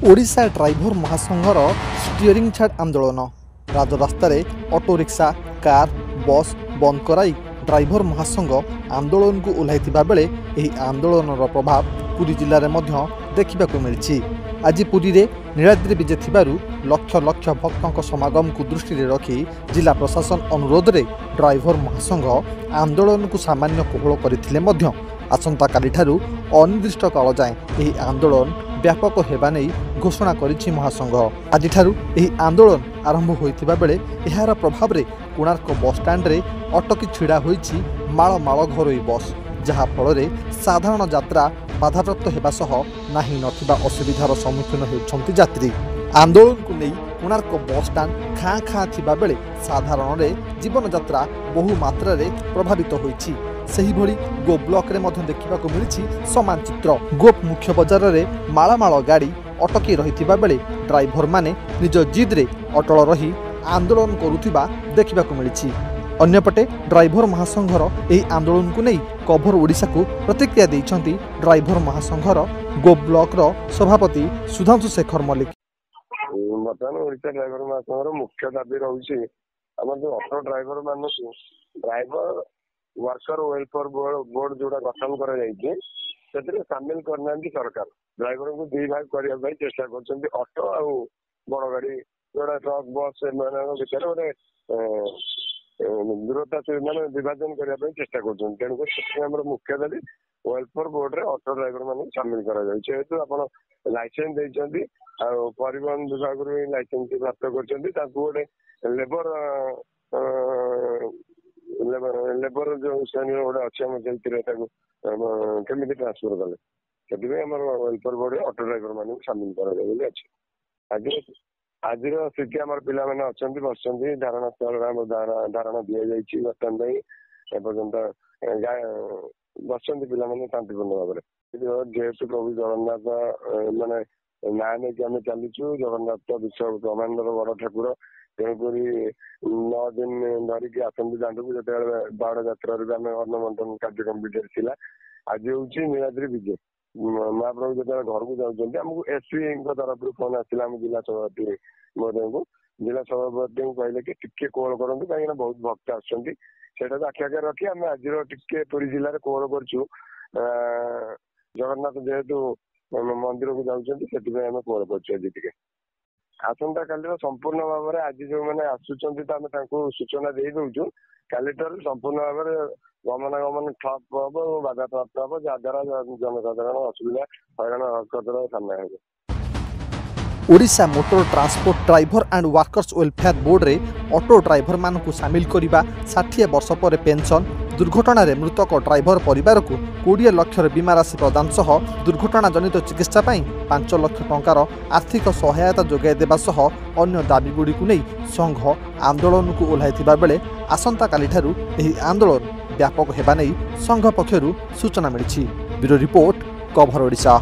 Odisha driver महासंघर steering छाड़ आंदोलन राजरास्तार auto rickshaw car bus बंद कराई ड्राइवर महासंघ आंदोलन को ओह्लाइथिबा बेले एही आंदोलन प्रभाव पुरी जिले में देखा मिली। आज पुरी रे नीलाद्री विजे थिबारु लक्ष लक्ष भक्तों समागम को दृष्टि रखी जिला प्रशासन अनुरोध रे ड्राइवर महासंघ आंदोलन को सामान्य कोहल करथिले मध्य आसंता काली ठारू अनिर्दिष्ट काल जाए एही आंदोलन व्यापक हेबा नै घोषणा करिछि महासंघ। आज ठारू एही आंदोलन आरंभ होइथिबा बेले एहार प्रभाव रे कोणार्क बस स्टैंड रे अटकी छिड़ा होइछि माळ माळ घरोई बस, जहा फल रे साधारण यात्रा बाधाप्राप्त हेबा सह नाही नथिबा असुविधार सम्मुखीन हेउछन्ति यात्री। आंदोलन को नहीं कोणार्क बस स्टैंड खाँ खाँ थिबा बेले साधारण रे जीवन यात्रा बहु मात्रा रे प्रभावित होइछि। सही भली गोप ब्लॉक रे मध्य देखिबाको मिलिछि समान चित्र। गोप मुख्य बाजार रे माळ माळ गाड़ी अटकी रहिथिबा बेले ड्राइवर माने निज जिद रे अटल रही आंदोलन करुथिबा देखिबाको मिलिछि। अन्यपटे ड्राइवर महासंघर एही आंदोलन को नहीं कभर ओडिशा को प्रतिक्रिया दैछन्ति ड्राइवर महासंघर गोप ब्लॉक रो सभापति सुधांशु शेखर मल्लिक। बर्तमान ओडिशा ड्राइवर महासंघर मुख्य दाबी रहुछि हमर जो ऑटो ड्राइवर मानकु ड्राइवर वर्कर वेलफेयर बोर्ड जोड़ा गठन करा जाइए से सामिल करना सरकार ड्राइवर को दुई भाग करने चेष्टा कर ऑटो आ बड़ गाड़ी जोड़ा ट्रक बस भितर गोटे दूरता माने विभाजन करने चेष्टा कर तेणुकर मुख्य दाबी वेलफेयर बोर्ड रे ऑटो ड्राइवर मान सामिल करेतु आप लाइसेंस देती परिवहन विभाग लाइसेंस प्राप्त कर लेबर लेबर जो श्रेणी गोटे अच्छे केमी ट्रांसफर कले से वेलफेयर बोर्ड ऑटो ड्राइवर मान सामिल कर आज स्थिति आम पिला मैंने अच्छा बस धारणा स्थल धारणा दि जाइए बर्तमान एपर्यंत बस पिला शांतिपूर्ण भाव में जेहेतु प्रभु जगन्नाथ माने ना नहीं आम चलीचु जगन्नाथ विश्व ब्रह्मांडर बड़ ठाकुर तेणुक 9 दिन धरिकी आसंती दांडू जो बाड़ यात्रा आम अन्नमंटन कार्यक्रम विजय आज हूँ नीलाद्री विजय महाप्रभु जो घर को जाऊँच आमको एसपी तरफ फोन आसाला जिला सभापति महोदय को जिला सभापति को कहले कि टिके कोहल करूँ कहीं बहुत भक्त आसटा आखि आगे रखी आम आज टिके पुरी जिले में कोहल करूँ जगन्नाथ जेहेतु मंदिर को जाऊँच आम कोहल कर आसंता काली संपूर्ण भाव में आज जो मैंने आसुच्च सूचना दे दौचु काली संपूर्ण भाव में गमनागमन ठप हम बाधा प्राप्त हम जहाद्वारा जनसाधारण असुविधा हैरान हरकतर सामना हो। Odisha motor transport driver and workers welfare board रे ऑटो ड्राइवर मान को सामिल करिबा 60 वर्ष पर पेंशन दुर्घटना रे मृतक ड्राइवर परिवार को 20 लाख बीमा राशि प्रदान सह दुर्घटना जनित चिकित्सा 5 लाख टंकार आर्थिक सहायता जोगाई देबा सह अन्य दाबीगुड़ी को नहीं संघ आंदोलन को ओह्लाइथिबा बेले आसंता काली ठारू एही आंदोलन व्यापक हेबा नहीं संघ पक्षरु सूचना मिली। Bureau report cover Odisha.